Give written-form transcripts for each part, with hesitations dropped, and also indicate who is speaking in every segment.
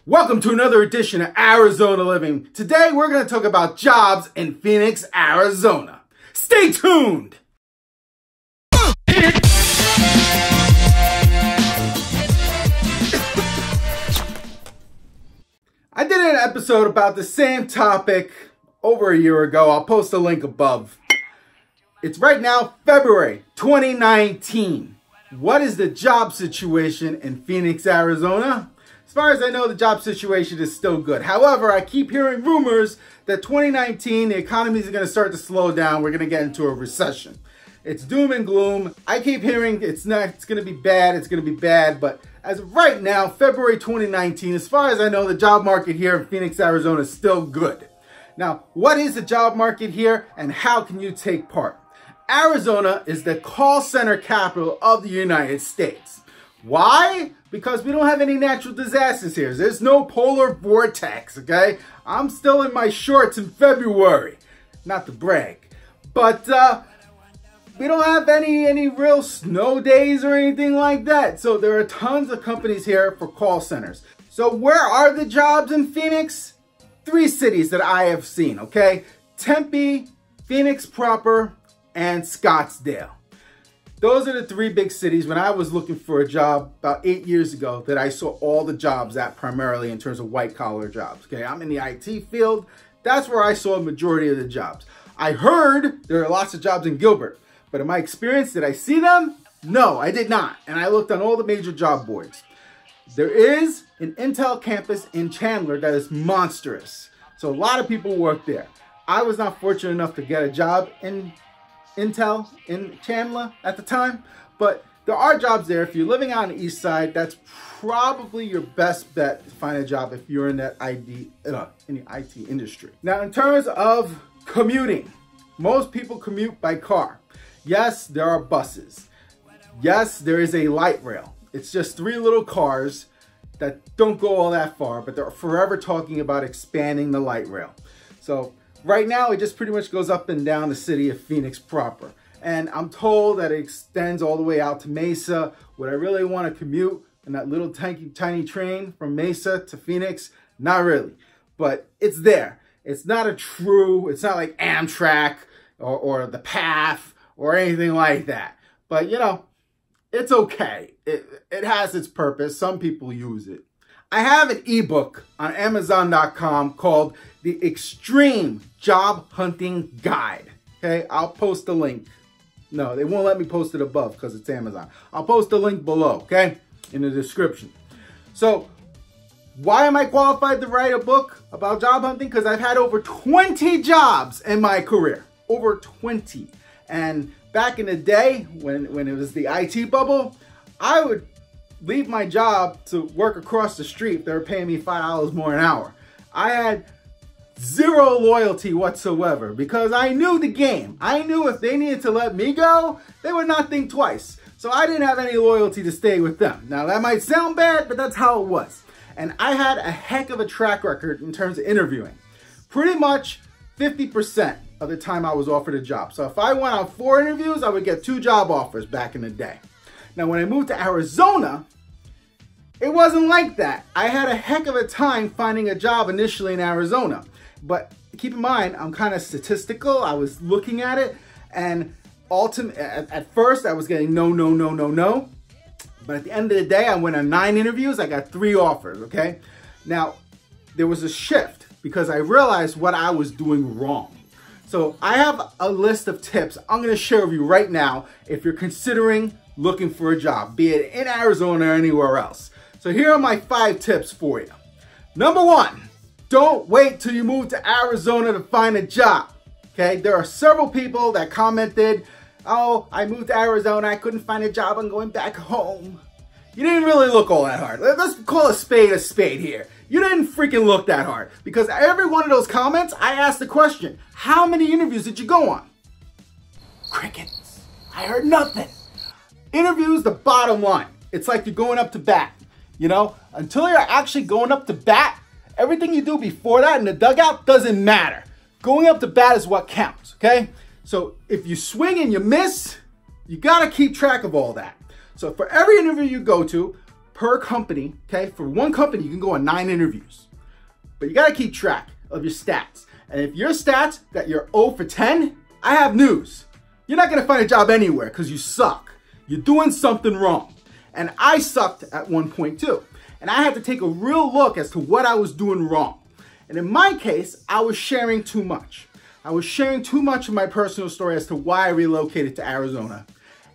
Speaker 1: Welcome to another edition of Arizona Living. Today we're going to talk about jobs in Phoenix, Arizona. Stay tuned! I did an episode about the same topic over a year ago. I'll post a link above. It's right now February 2019. What is the job situation in Phoenix, Arizona? As far as I know, the job situation is still good. However, I keep hearing rumors that 2019, the economy is going to start to slow down. We're going to get into a recession. It's doom and gloom. I keep hearing it's going to be bad, but as of right now, February 2019, as far as I know, the job market here in Phoenix, Arizona is still good. Now, what is the job market here and how can you take part? Arizona is the call center capital of the United States. Why? Because we don't have any natural disasters here. There's no polar vortex, okay? I'm still in my shorts in February. Not to brag. But we don't have any real snow days or anything like that. So there are tons of companies here for call centers. So where are the jobs in Phoenix? 3 cities that I have seen, okay? Tempe, Phoenix proper, and Scottsdale. Those are the 3 big cities when I was looking for a job about 8 years ago that I saw all the jobs at, primarily in terms of white collar jobs. Okay, I'm in the IT field. That's where I saw a majority of the jobs. I heard there are lots of jobs in Gilbert, but in my experience, did I see them? No, I did not. And I looked on all the major job boards. There is an Intel campus in Chandler that is monstrous. So a lot of people work there. I was not fortunate enough to get a job in Intel in Chandler at the time, but there are jobs there. If you're living out on the east side, that's probably your best bet to find a job if you're in that in the IT industry. Now, in terms of commuting, most people commute by car. Yes, there are buses. Yes, there is a light rail. It's just 3 little cars that don't go all that far, but they're forever talking about expanding the light rail. So right now, it just pretty much goes up and down the city of Phoenix proper. And I'm told that it extends all the way out to Mesa. Would I really want to commute in that little tiny train from Mesa to Phoenix? Not really, but it's there. It's not it's not like Amtrak or the Path or anything like that. But, you know, it's okay. It has its purpose. Some people use it. I have an ebook on Amazon.com called The Extreme Job Hunting Guide. Okay, I'll post the link. No, they won't let me post it above because it's Amazon. I'll post the link below, okay, in the description. So, why am I qualified to write a book about job hunting? Because I've had over 20 jobs in my career. Over 20. And back in the day, when it was the IT bubble, I would leave my job to work across the street. They were paying me $5 more an hour. I had zero loyalty whatsoever because I knew the game. I knew if they needed to let me go, they would not think twice. So I didn't have any loyalty to stay with them. Now that might sound bad, but that's how it was. And I had a heck of a track record in terms of interviewing. Pretty much 50% of the time I was offered a job. So if I went on 4 interviews, I would get 2 job offers back in the day. Now, when I moved to Arizona, it wasn't like that. I had a heck of a time finding a job initially in Arizona. But keep in mind, I'm kind of statistical. I was looking at it, and at first, I was getting no. But at the end of the day, I went on 9 interviews. I got 3 offers, okay? Now, there was a shift because I realized what I was doing wrong. So I have a list of tips I'm going to share with you right now if you're considering looking for a job, be it in Arizona or anywhere else. So here are my 5 tips for you. Number 1, don't wait till you move to Arizona to find a job. Okay, there are several people that commented, oh, I moved to Arizona, I couldn't find a job, I'm going back home. You didn't really look all that hard. Let's call a spade here. You didn't freaking look that hard because every one of those comments, I asked the question, how many interviews did you go on? Crickets. I heard nothing. Interviews, the bottom line. It's like you're going up to bat. You know, until you're actually going up to bat, everything you do before that in the dugout doesn't matter. Going up to bat is what counts, okay? So if you swing and you miss, you gotta keep track of all that. So for every interview you go to, per company, okay? For one company, you can go on 9 interviews. But you gotta keep track of your stats. And if your stats that you're 0 for 10, I have news. You're not gonna find a job anywhere because you suck. You're doing something wrong. And I sucked at one point too. And I had to take a real look as to what I was doing wrong. And in my case, I was sharing too much. I was sharing too much of my personal story as to why I relocated to Arizona.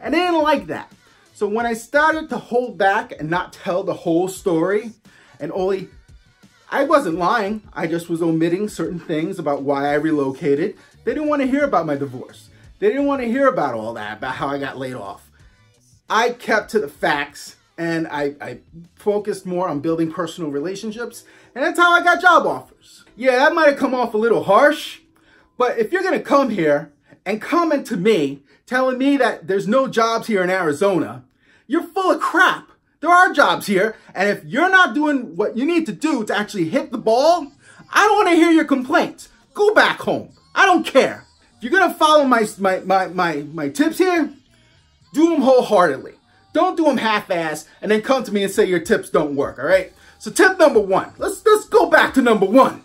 Speaker 1: And they didn't like that. So when I started to hold back and not tell the whole story, and only, I wasn't lying, I just was omitting certain things about why I relocated. They didn't want to hear about my divorce. They didn't want to hear about all that, about how I got laid off. I kept to the facts, and I focused more on building personal relationships, and that's how I got job offers. Yeah, that might have come off a little harsh, but if you're gonna come here and comment to me, telling me that there's no jobs here in Arizona, you're full of crap. There are jobs here, and if you're not doing what you need to do to actually hit the ball, I don't wanna hear your complaints. Go back home, I don't care. If you're gonna follow my tips here, do them wholeheartedly. Don't do them half-ass and then come to me and say your tips don't work, all right? So tip number 1, let's go back to number 1.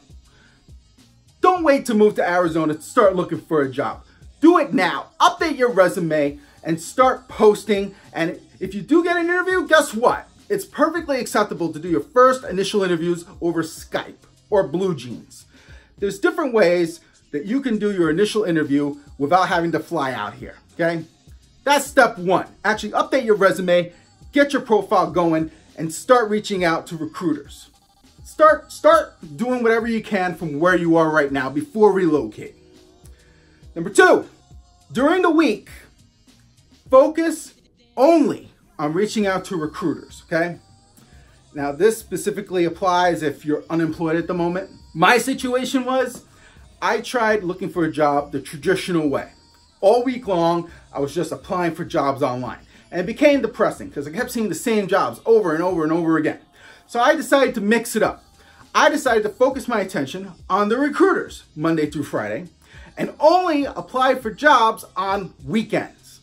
Speaker 1: Don't wait to move to Arizona to start looking for a job. Do it now. Update your resume and start posting. And if you do get an interview, guess what? It's perfectly acceptable to do your first initial interviews over Skype or Blue Jeans. There's different ways that you can do your initial interview without having to fly out here, okay? That's step 1. Actually update your resume, get your profile going, and start reaching out to recruiters. Start doing whatever you can from where you are right now before relocating. Number 2, during the week, focus only on reaching out to recruiters, okay? Now this specifically applies if you're unemployed at the moment. My situation was, I tried looking for a job the traditional way. All week long, I was just applying for jobs online. And it became depressing because I kept seeing the same jobs over and over and over again. So I decided to mix it up. I decided to focus my attention on the recruiters Monday through Friday and only apply for jobs on weekends.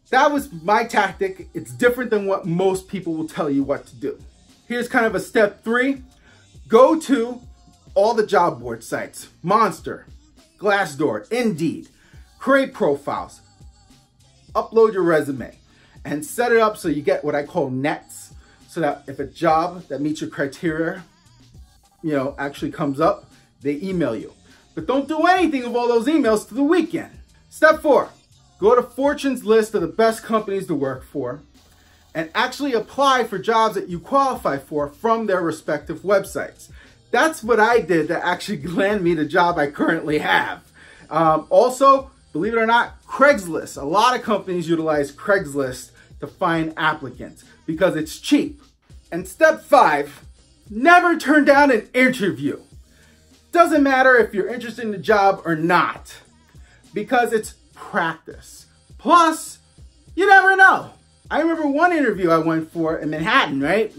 Speaker 1: That was my tactic. It's different than what most people will tell you what to do. Here's kind of a step 3. Go to all the job board sites, Monster, Glassdoor, Indeed. Create profiles, upload your resume, and set it up so you get what I call nets, so that if a job that meets your criteria, actually comes up, they email you. But don't do anything of all those emails to the weekend. Step 4, go to Fortune's list of the best companies to work for and actually apply for jobs that you qualify for from their respective websites. That's what I did to actually land me the job I currently have. Also, believe it or not, Craigslist. A lot of companies utilize Craigslist to find applicants because it's cheap. And step 5, never turn down an interview. Doesn't matter if you're interested in the job or not, because it's practice. Plus, you never know. I remember one interview I went for in Manhattan, right?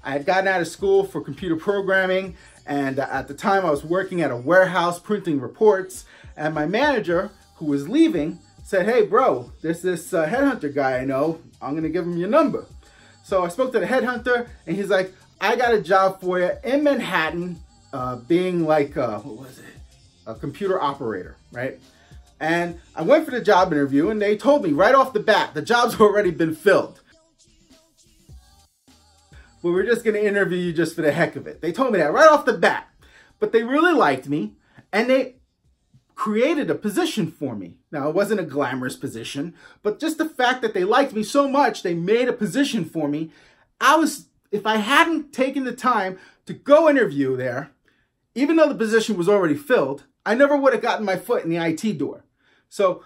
Speaker 1: I had gotten out of school for computer programming, and at the time I was working at a warehouse printing reports, and my manager, who was leaving, said, hey bro, there's this headhunter guy I know, I'm gonna give him your number. So I spoke to the headhunter and he's like, I got a job for you in Manhattan, being like, a computer operator, right? And I went for the job interview and they told me right off the bat, the job's already been filled. But we're just gonna interview you just for the heck of it. They told me that right off the bat. But they really liked me and they created a position for me. Now, it wasn't a glamorous position, but just the fact that they liked me so much, they made a position for me. If I hadn't taken the time to go interview there, even though the position was already filled, I never would have gotten my foot in the IT door. So,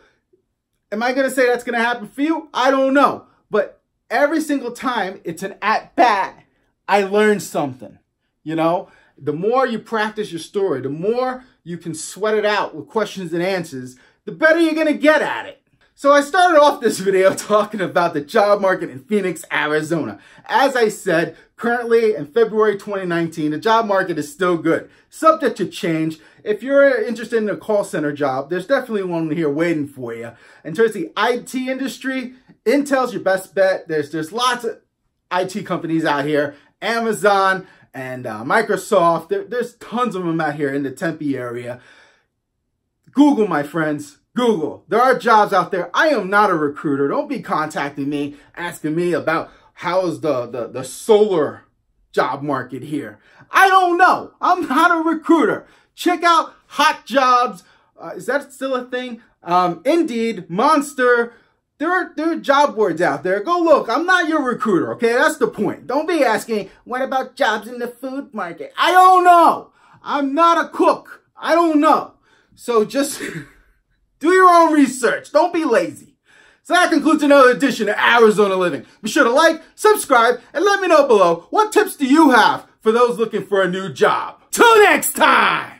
Speaker 1: am I gonna say that's gonna happen for you? I don't know. But every single time it's an at-bat, I learned something, The more you practice your story, the more you can sweat it out with questions and answers, the better you're gonna get at it. So I started off this video talking about the job market in Phoenix, Arizona. As I said, currently in February 2019, the job market is still good, subject to change. If you're interested in a call center job, there's definitely one here waiting for you. In terms of the IT industry, Intel's your best bet. There's lots of IT companies out here, Amazon and Microsoft. There's tons of them out here in the Tempe area. Google, my friends. Google. There are jobs out there. I am not a recruiter. Don't be contacting me, asking me about how is the solar job market here. I don't know. I'm not a recruiter. Check out Hot Jobs. Is that still a thing? Indeed, Monster. There are job boards out there. Go look. I'm not your recruiter, okay? That's the point. Don't be asking, what about jobs in the food market? I don't know. I'm not a cook. I don't know. So just do your own research. Don't be lazy. So that concludes another edition of Arizona Living. Be sure to like, subscribe, and let me know below what tips do you have for those looking for a new job. Till next time!